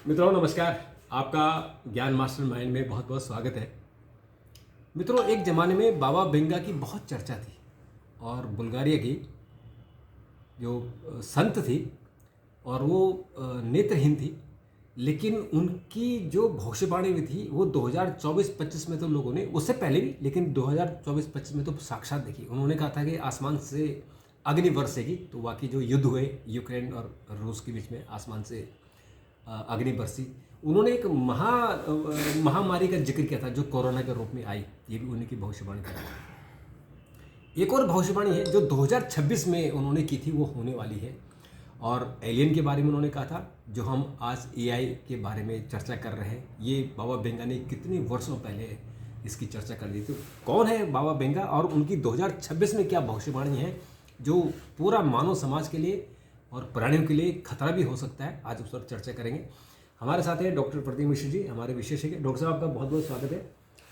मित्रों नमस्कार। आपका ज्ञान मास्टर माइंड में बहुत बहुत स्वागत है। मित्रों, एक ज़माने में बाबा बेंगा की बहुत चर्चा थी और बुल्गारिया की जो संत थी और वो नेत्रहीन थी, लेकिन उनकी जो भविष्यवाणी भी थी वो 2024-25 में तो लोगों ने, उससे पहले भी, लेकिन 2024-25 में तो साक्षात देखी। उन्होंने कहा था कि आसमान से अग्नि बरसेगी। तो वाकई जो युद्ध हुए यूक्रेन और रूस के बीच में, आसमान से अग्नि बरसी। उन्होंने एक महामारी का जिक्र किया था जो कोरोना के रूप में आई। ये भी उन्हीं की भविष्यवाणी थी। एक और भविष्यवाणी है जो 2026 में उन्होंने की थी, वो होने वाली है। और एलियन के बारे में उन्होंने कहा था, जो हम आज एआई के बारे में चर्चा कर रहे हैं, ये बाबा बेंगा ने कितने वर्षों पहले इसकी चर्चा कर दी थी। कौन है बाबा बेंगा और उनकी 2026 में क्या भविष्यवाणी है जो पूरा मानव समाज के लिए और प्राणियों के लिए खतरा भी हो सकता है, आज उस पर चर्चा करेंगे। हमारे साथ है डॉक्टर प्रदीप मिश्र जी, हमारे विशेषज्ञ। डॉक्टर साहब, आपका बहुत बहुत स्वागत है।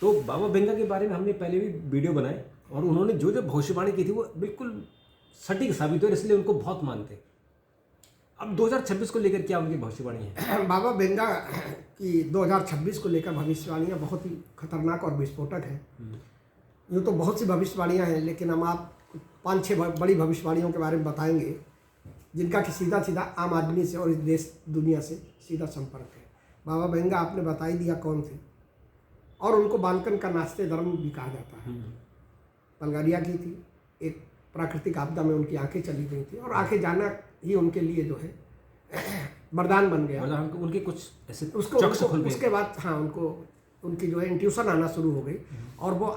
तो बाबा बेंगा के बारे में हमने पहले भी वीडियो बनाए और उन्होंने जो जो भविष्यवाणी की थी वो बिल्कुल सटीक साबित हुई, इसलिए उनको बहुत मानते हैं। अब 2026 को लेकर क्या उनकी भविष्यवाणी है? बाबा बेंगा की 2026 को लेकर भविष्यवाणियाँ बहुत ही खतरनाक और विस्फोटक हैं। यूँ तो बहुत सी भविष्यवाणियाँ हैं, लेकिन हम आप 5-6 बड़ी भविष्यवाणियों के बारे में बताएंगे जिनका कि सीधा सीधा आम आदमी से और इस देश दुनिया से सीधा संपर्क है। बाबा बेंगा आपने बता ही दिया कौन थे, और उनको बालकन का नाश्ते धर्म भी कहा जाता है। बल्गारिया की थी, एक प्राकृतिक आपदा में उनकी आंखें चली गई थी और आंखें जाना ही उनके लिए जो है वरदान बन गया। मतलब उनके कुछ ऐसे उसके बाद हाँ, उनको उनकी जो है इंट्यूशन आना शुरू हो गई और वो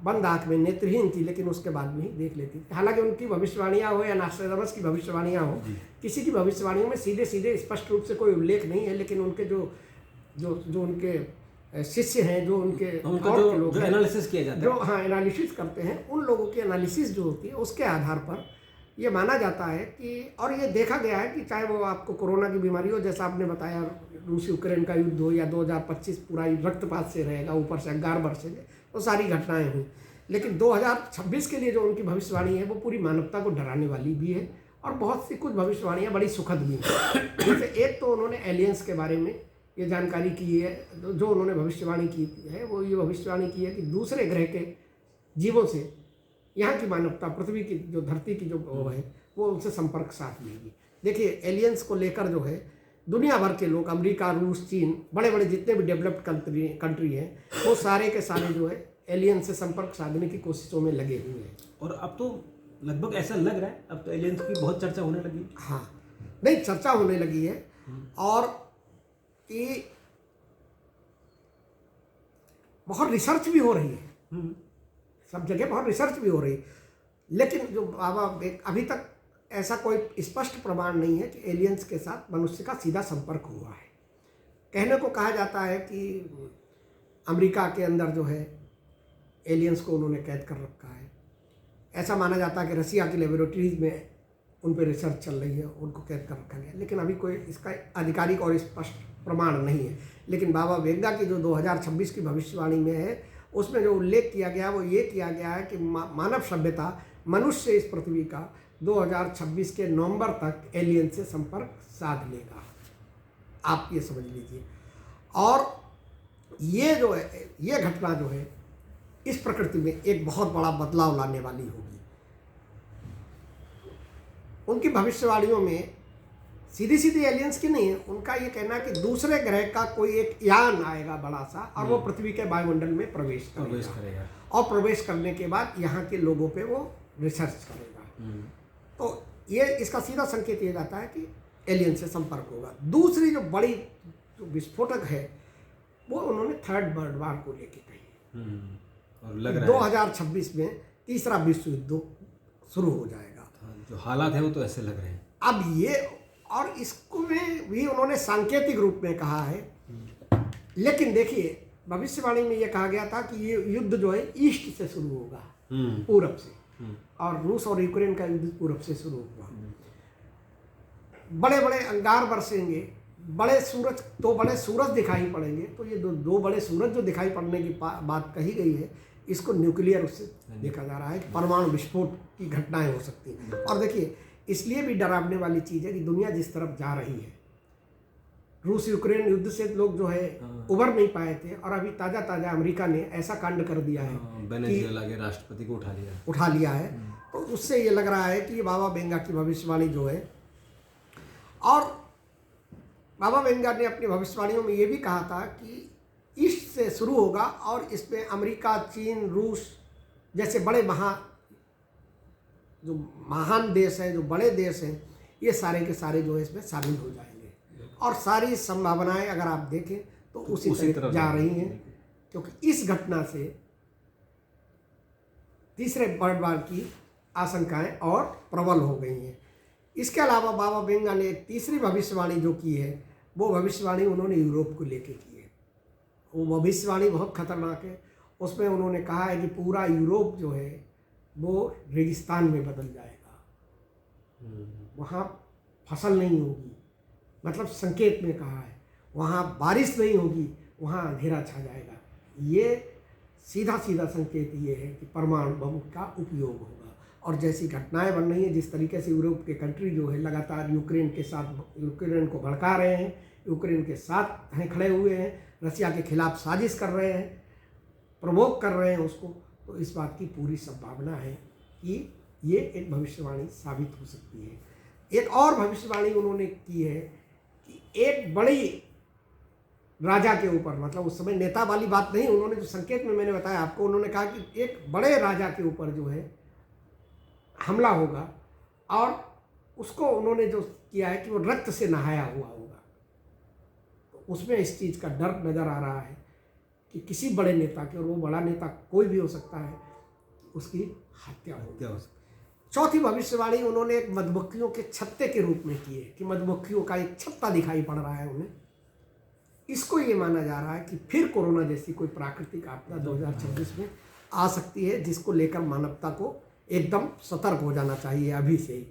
बंद आँख में नेत्रहीन थी, लेकिन उसके बाद में ही देख लेती थी। हालांकि उनकी भविष्यवाणियाँ हो या नास्ट्राडामस की भविष्यवाणियाँ हो, किसी की भविष्यवाणियों में सीधे सीधे स्पष्ट रूप से कोई उल्लेख नहीं है, लेकिन उनके जो उनके शिष्य हैं, जो उनके जो एनालिसिस किया जाता है, जो हाँ एनालिसिस करते हैं, उन लोगों की एनालिसिस जो होती है उसके आधार पर ये माना जाता है कि, और ये देखा गया है कि चाहे वो आपको कोरोना की बीमारी हो, जैसा आपने बताया रूस यूक्रेन का युद्ध हो, या 2025 पूरा रक्तपात से रहेगा, ऊपर से अंगार बरसेंगे, तो सारी घटनाएं हुई। लेकिन 2026 के लिए जो उनकी भविष्यवाणी है वो पूरी मानवता को डराने वाली भी है, और बहुत सी कुछ भविष्यवाणियाँ बड़ी सुखद भी हैं। जैसे एक तो उन्होंने एलियंस के बारे में ये जानकारी की है, जो उन्होंने भविष्यवाणी की है, वो ये भविष्यवाणी की है कि दूसरे ग्रह के जीवों से यहाँ की मानवता, पृथ्वी की जो धरती की जो वो है, वो उनसे संपर्क साध लेगी। देखिए, एलियंस को लेकर जो है दुनिया भर के लोग, अमेरिका, रूस, चीन, बड़े बड़े जितने भी डेवलप्ड कंट्री हैं, वो सारे के सारे जो है एलियंस से संपर्क साधने की कोशिशों में लगे हुए हैं। और अब तो लगभग ऐसा लग रहा है, अब तो एलियंस की बहुत चर्चा होने लगी। हाँ, नहीं, चर्चा होने लगी है, और कि बहुत रिसर्च भी हो रही है, सब जगह बहुत रिसर्च भी हो रही है। लेकिन जो बाबा अभी तक ऐसा कोई स्पष्ट प्रमाण नहीं है कि एलियंस के साथ मनुष्य का सीधा संपर्क हुआ है। कहने को कहा जाता है कि अमेरिका के अंदर जो है एलियंस को उन्होंने कैद कर रखा है। ऐसा माना जाता है कि रसिया की लेबोरेटरीज में उन पर रिसर्च चल रही है, उनको कैद कर रखा गया, लेकिन अभी कोई इसका आधिकारिक और स्पष्ट प्रमाण नहीं है। लेकिन बाबा बेंगा की जो 2026 की भविष्यवाणी में है, उसमें जो उल्लेख किया गया वो ये किया गया है कि मानव सभ्यता, मनुष्य इस पृथ्वी का 2026 के नवंबर तक एलियन से संपर्क साध लेगा। आप ये समझ लीजिए। और ये जो है, ये घटना जो है इस प्रकृति में एक बहुत बड़ा बदलाव लाने वाली होगी। उनकी भविष्यवाणियों में सीधी सीधी एलियंस की नहीं है, उनका ये कहना है कि दूसरे ग्रह का कोई एक यान आएगा बड़ा सा, और वो पृथ्वी के वायुमंडल में प्रवेश करेगा, और प्रवेश करने के बाद यहाँ के लोगों पे वो रिसर्च करेगा। तो ये इसका सीधा संकेत ये जाता है कि एलियन से संपर्क होगा। दूसरी जो बड़ी जो विस्फोटक है, वो उन्होंने थर्ड वर्ल्ड वार को लेके कही। और लग रहा 2026 में तीसरा विश्व युद्ध शुरू हो जाएगा। जो हालात है वो तो ऐसे लग रहे हैं अब ये, और इसको में भी उन्होंने सांकेतिक रूप में कहा है। लेकिन देखिए, भविष्यवाणी में ये कहा गया था कि ये युद्ध जो है ईस्ट से शुरू होगा, पूरब से, और रूस और यूक्रेन का युद्ध पूरब से शुरू हुआ। बड़े बड़े अंगार बरसेंगे, दो बड़े सूरज दिखाई पड़ेंगे। तो ये दो बड़े सूरज जो दिखाई पड़ने की बात कही गई है, इसको न्यूक्लियर उससे देखा जा रहा है, परमाणु विस्फोट की घटनाएं हो सकती हैं। और देखिए, इसलिए भी डरावने वाली चीज़ है कि दुनिया जिस तरफ जा रही है, रूस यूक्रेन युद्ध से लोग जो है हाँ। उबर नहीं पाए थे, और अभी ताज़ा ताज़ा अमेरिका ने ऐसा कांड कर दिया है वेनेजुएला के राष्ट्रपति को उठा लिया है। तो उससे ये लग रहा है कि ये बाबा वेंगा की भविष्यवाणी जो है, और बाबा वेंगा ने अपनी भविष्यवाणियों में ये भी कहा था कि ईस्ट से शुरू होगा और इसमें अमेरिका, चीन, रूस जैसे बड़े जो महान देश हैं, जो बड़े देश हैं, ये सारे के सारे जो है इसमें शामिल हो जाएंगे, और सारी संभावनाएं अगर आप देखें तो उसी तरफ जा रही हैं, क्योंकि इस घटना से तीसरे वर्ल्ड वार की आशंकाएं और प्रबल हो गई हैं। इसके अलावा बाबा वेंगा ने एक तीसरी भविष्यवाणी जो की है, वो भविष्यवाणी उन्होंने यूरोप को लेके की है। वो भविष्यवाणी बहुत खतरनाक है। उसमें उन्होंने कहा है कि पूरा यूरोप जो है वो रेगिस्तान में बदल जाएगा, वहाँ फसल नहीं होगी, मतलब संकेत में कहा है, वहाँ बारिश नहीं होगी, वहाँ अंधेरा छा जाएगा। ये सीधा सीधा संकेत ये है कि परमाणु बम का उपयोग होगा। और जैसी घटनाएं बन रही हैं, जिस तरीके से यूरोप के कंट्री जो है लगातार यूक्रेन को भड़का रहे हैं, यूक्रेन के साथ हैं, खड़े हुए हैं, रसिया के खिलाफ साजिश कर रहे हैं, प्रवोक कर रहे हैं उसको, तो इस बात की पूरी संभावना है कि ये एक भविष्यवाणी साबित हो सकती है। एक और भविष्यवाणी उन्होंने की है कि एक बड़ी राजा के ऊपर, मतलब उस समय नेता वाली बात नहीं, उन्होंने जो संकेत में मैंने बताया आपको, उन्होंने कहा कि एक बड़े राजा के ऊपर जो है हमला होगा, और उसको उन्होंने जो किया है कि वो रक्त से नहाया हुआ होगा। तो उसमें इस चीज़ का डर नज़र आ रहा है कि किसी बड़े नेता के, और वो बड़ा नेता कोई भी हो सकता है, उसकी हत्या हो सकती है। चौथी भविष्यवाणी उन्होंने एक मधुमक्खियों के छत्ते के रूप में की है कि मधुमक्खियों का एक छत्ता दिखाई पड़ रहा है उन्हें। इसको ये माना जा रहा है कि फिर कोरोना जैसी कोई प्राकृतिक आपदा 2026 में आ सकती है, जिसको लेकर मानवता को एकदम सतर्क हो जाना चाहिए अभी से ही।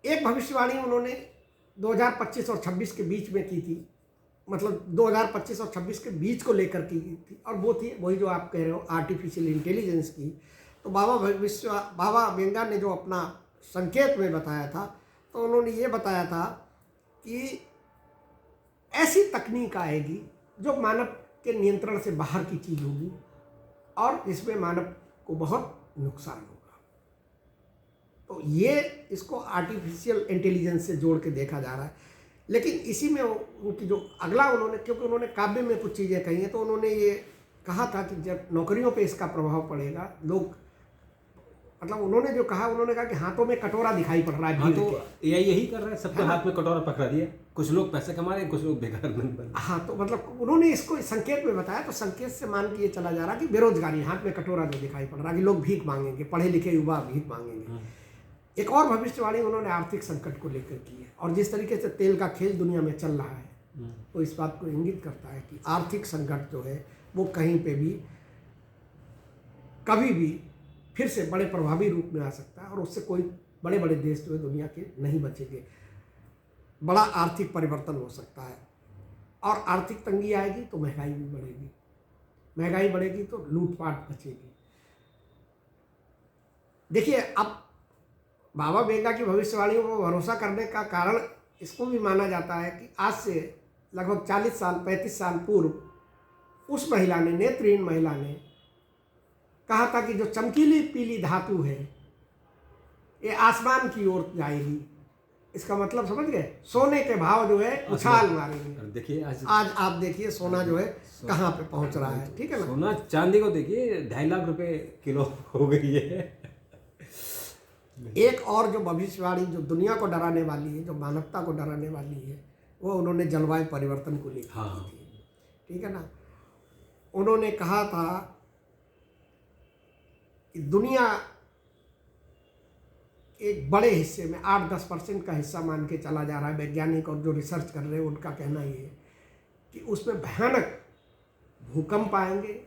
एक भविष्यवाणी उन्होंने 2025 और 26 के बीच में की थी, मतलब 2025 और 26 के बीच को लेकर की थी, और वो थी वही जो आप कह रहे हो, आर्टिफिशियल इंटेलिजेंस की। तो बाबा वेंगा ने जो अपना संकेत में बताया था, तो उन्होंने ये बताया था कि ऐसी तकनीक आएगी जो मानव के नियंत्रण से बाहर की चीज़ होगी, और इसमें मानव को बहुत नुकसान होगा। तो ये इसको आर्टिफिशियल इंटेलिजेंस से जोड़ के देखा जा रहा है। लेकिन इसी में उनकी जो अगला उन्होंने, क्योंकि उन्होंने काव्य में कुछ चीज़ें कही हैं, तो उन्होंने ये कहा था कि जब नौकरियों पे इसका प्रभाव पड़ेगा, लोग, मतलब उन्होंने जो कहा, उन्होंने कहा कि हाथों में कटोरा दिखाई पड़ रहा है। हाँ, तो यही कर रहा है, सबके हाथ में कटोरा पकड़ा दिया, कुछ लोग पैसे कमा रहे हैं, कुछ लोग बेकार नहीं बन। हाँ, तो मतलब उन्होंने इसको संकेत में बताया, तो संकेत से मान के ये चला जा रहा कि बेरोजगारी, हाथ में कटोरा जो दिखाई पड़ रहा कि लोग भीख मांगेंगे, पढ़े लिखे युवा भीख मांगेंगे। एक और भविष्यवाणी उन्होंने आर्थिक संकट को लेकर की है, और जिस तरीके से तेल का खेल दुनिया में चल रहा है, तो इस बात को इंगित करता है कि आर्थिक संकट जो है वो कहीं पे भी कभी भी फिर से बड़े प्रभावी रूप में आ सकता है, और उससे कोई बड़े बड़े देश जो है दुनिया के नहीं बचेंगे। बड़ा आर्थिक परिवर्तन हो सकता है, और आर्थिक तंगी आएगी तो महंगाई भी बढ़ेगी, महंगाई बढ़ेगी तो लूटपाट बचेगी। देखिए, अब बाबा वेंगा की भविष्यवाणियों को भरोसा करने का कारण इसको भी माना जाता है कि आज से लगभग 40 साल 35 साल पूर्व उस महिला ने, नेत्रहीन महिला ने कहा था कि जो चमकीली पीली धातु है ये आसमान की ओर जाएगी। इसका मतलब समझ गए, सोने के भाव जो है उछाल मारेंगे। देखिए आज आप देखिए सोना जो है कहाँ पे पहुंच रहा है, ठीक है ना। सोना चांदी को देखिए 2.5 लाख रुपए किलो हो गई है। एक और जो भविष्यवाणी जो दुनिया को डराने वाली है, जो मानवता को डराने वाली है, वो उन्होंने जलवायु परिवर्तन को लेकर की थी, ठीक है ना। उन्होंने कहा था कि दुनिया एक बड़े हिस्से में 8-10% का हिस्सा मान के चला जा रहा है, वैज्ञानिक और जो रिसर्च कर रहे हैं उनका कहना ये है कि उसमें भयानक भूकंप आएंगे,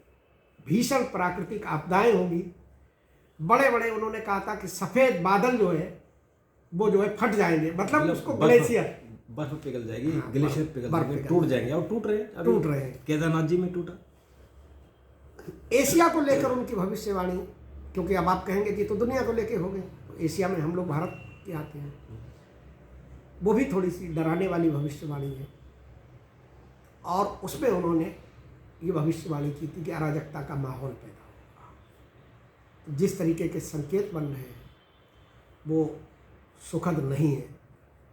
भीषण प्राकृतिक आपदाएं होंगी, बड़े बड़े, उन्होंने कहा था कि सफ़ेद बादल जो है वो जो है फट जाएंगे, मतलब उसको ग्लेशियर, बर्फ पिघल जाएगी, ग्लेशियर पिघल जाएंगे, टूट जाएंगे, और टूट रहे हैं केदारनाथ जी में टूटा। एशिया को लेकर उनकी भविष्यवाणी, क्योंकि अब आप कहेंगे कि तो दुनिया को लेकर हो गए, तो एशिया में हम लोग भारत के आते हैं। वो भी थोड़ी सी डराने वाली भविष्यवाणी है। और उसमें उन्होंने ये भविष्यवाणी की थी कि अराजकता का माहौल पैदा होगा। तो जिस तरीके के संकेत बन रहे हैं वो सुखद नहीं है।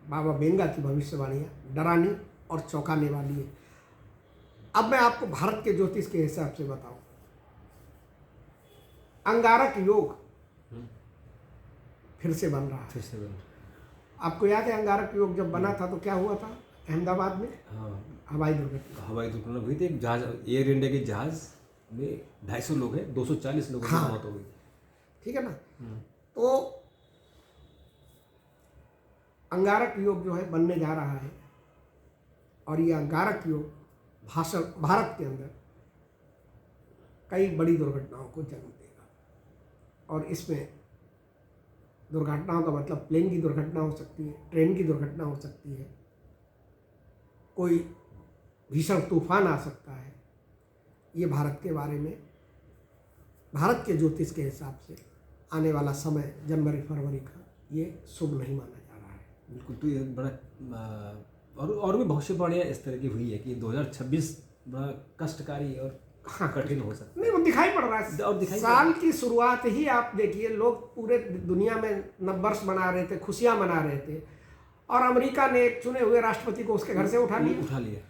बाबा बेंगा की भविष्यवाणियाँ डरानी और चौंकाने वाली है। अब मैं आपको भारत के ज्योतिष के हिसाब से बताऊं, अंगारक योग फिर से बन रहा है। आपको याद है अंगारक योग जब बना था तो क्या हुआ था अहमदाबाद में? हाँ, हवाई दुर्घटना हुई थी। एक जहाज, एयर इंडिया के जहाज में 250 लोग हैं, 240 लोगों की मौत हो गई। ठीक है ना। तो अंगारक योग जो है बनने जा रहा है और ये अंगारक योग भारत के अंदर कई बड़ी दुर्घटनाओं को जन्म देगा। और इसमें दुर्घटनाओं का मतलब प्लेन की दुर्घटना हो सकती है, ट्रेन की दुर्घटना हो सकती है, कोई भीषण तूफान आ सकता है। ये भारत के बारे में, भारत के ज्योतिष के हिसाब से आने वाला समय जनवरी फरवरी का ये शुभ नहीं माना जा रहा है। बिल्कुल। तो ये बड़ा और भी भविष्यवाणियाँ इस तरह की हुई है कि 2026 बड़ा कष्टकारी और कठिन हो सकता है। नहीं, वो दिखाई पड़ रहा है। और साल की शुरुआत ही आप देखिए, लोग पूरे दुनिया में नववर्ष मना रहे थे, खुशियां मना रहे थे, और अमेरिका ने एक चुने हुए राष्ट्रपति को उसके घर से उठा लिया।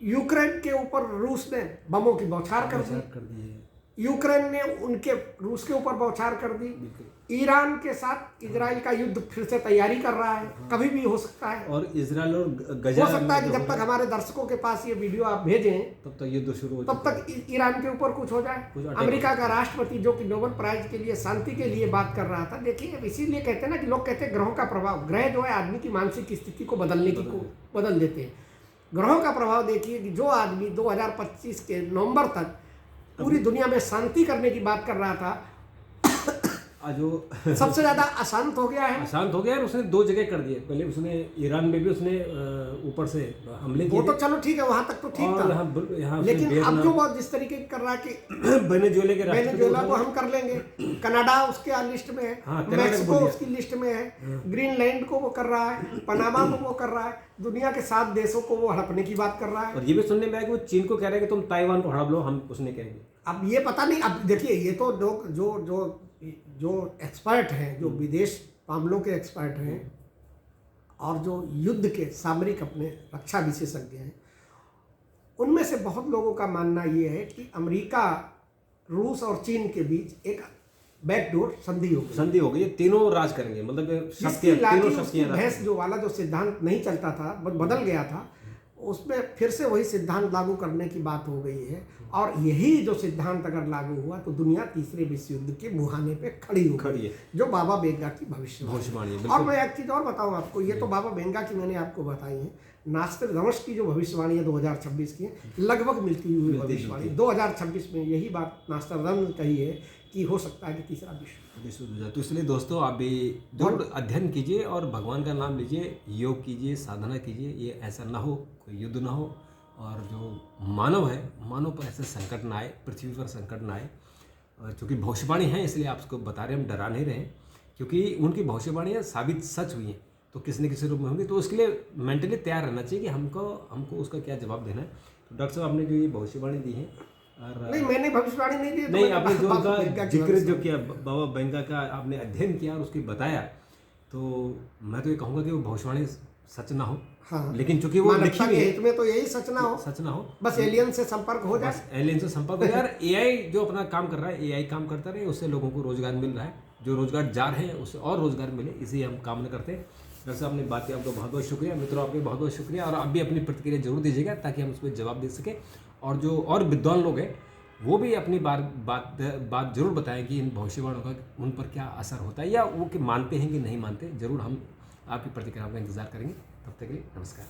यूक्रेन के ऊपर रूस ने बमों की बौछार कर दी। यूक्रेन ने उनके रूस के ऊपर बौछार कर दी। ईरान के साथ इजराइल का युद्ध फिर से तैयारी कर रहा है। कभी भी हो सकता है। और इजराइल और गजा हो सकता है कि जब तक हमारे दर्शकों के पास ये वीडियो आप भेजें तब तक युद्ध शुरू हो, तब तक ईरान के ऊपर कुछ हो जाए। अमेरिका का राष्ट्रपति जो कि नोबेल प्राइज के लिए शांति के लिए बात कर रहा था, देखिए इसीलिए कहते हैं ना कि लोग कहते हैं ग्रहों का प्रभाव, ग्रह जो है आदमी की मानसिक स्थिति को बदल देते हैं। ग्रहों का प्रभाव देखिए कि जो आदमी 2025 के नवंबर तक पूरी दुनिया में शांति करने की बात कर रहा था, जो सबसे ज्यादा अशांत हो गया है। और उसने 2 जगह कर दिए। पहले उसने ईरान में भी उसने ऊपर से हमले किए। वो तो चलो ठीक है, वहां तक तो ठीक था। यहाँ लेकिन अब जो वो जिस तरीके कर रहा है कि वेनेजुएला को हम कर लेंगे, कनाडा उसके लिस्ट में है, मेक्सिको उसकी लिस्ट में है, ग्रीनलैंड को वो कर रहा है, पनामा को वो कर रहा है, दुनिया के 7 देशों को वो हड़पने की बात कर रहा है। और ये भी सुनने में आया कि वो चीन को कह रहे हैं कि तुम ताइवान को हड़प लो, हम उसने कहेंगे। अब ये पता नहीं। अब देखिए, ये तो लोग जो एक्सपर्ट हैं, जो विदेश मामलों के एक्सपर्ट हैं और जो युद्ध के सामरिक अपने रक्षा विशेषज्ञ हैं, उनमें से बहुत लोगों का मानना ये है कि अमेरिका, रूस और चीन के बीच एक बैकडोर संधि हो गई। ये तीनों राज करेंगे, मतलब तीनों शक्तियां। भैंस जो वाला जो सिद्धांत नहीं चलता था, बदल गया था, उसमें फिर से वही सिद्धांत लागू करने की बात हो गई है। और यही जो सिद्धांत अगर लागू हुआ तो दुनिया तीसरे विश्व युद्ध के मुहाने पे खड़ी है, जो बाबा बेंगा की भविष्यवाणी है। और मैं एक चीज और बताऊं आपको, ये तो बाबा बेंगा की मैंने आपको बताई है, नास्ट्राडामस की जो भविष्यवाणी है 2026 की, लगभग मिलती हुई भविष्यवाणी 2026 में यही बात नास्ट्राडामस ने कही है कि हो सकता है कि तीसरा विश्व युद्ध। तो इसलिए दोस्तों आप भी जरूर अध्ययन कीजिए और भगवान का नाम लीजिए, योग कीजिए, साधना कीजिए। ये ऐसा ना हो, कोई युद्ध ना हो, और जो मानव है, मानव पर ऐसे संकट ना आए, पृथ्वी पर संकट ना आए। और चूँकि भविष्यवाणी है इसलिए आप उसको बता रहे हैं, हम डरा नहीं रहे हैं, क्योंकि उनकी भविष्यवाणियाँ साबित सच हुई हैं तो किसी न किसी रूप में होंगी। तो उसके लिए मेंटली तैयार रहना चाहिए कि हमको उसका क्या जवाब देना है। तो डॉक्टर साहब आपने जो ये भविष्यवाणी दी है, और नहीं, मैंने भविष्यवाणी नहीं दी, नहीं, आपने जो उनका जिक्र जो किया, बाबा बेंगा का आपने अध्ययन किया और उसकी बताया, तो मैं तो ये कहूँगा कि वो भविष्यवाणी सच ना हो। हाँ, लेकिन चूंकि वो लिखी हुई है, में तो यही सच ना हो, बस एलियन से संपर्क हो जाए। यार एआई जो अपना काम कर रहा है, एआई काम करता रहे, उससे लोगों को रोजगार मिल रहा है, जो रोजगार जा रहे हैं उससे और रोजगार मिले, इसी हम कामना करते हैं। डॉक्टर साहब आपने बात की, आपका बहुत बहुत शुक्रिया। मित्रों आपके बहुत बहुत शुक्रिया, और आप भी अपनी प्रतिक्रिया जरूर दीजिएगा ताकि हम उस पर जवाब दे सकें। और जो और विद्वान लोग हैं वो भी अपनी बात जरूर बताएं कि इन भविष्यवाणियों का उन पर क्या असर होता है, या वो कि मानते हैं कि नहीं मानते। जरूर हम आपकी प्रतिक्रिया का इंतजार करेंगे। तब तक के लिए नमस्कार।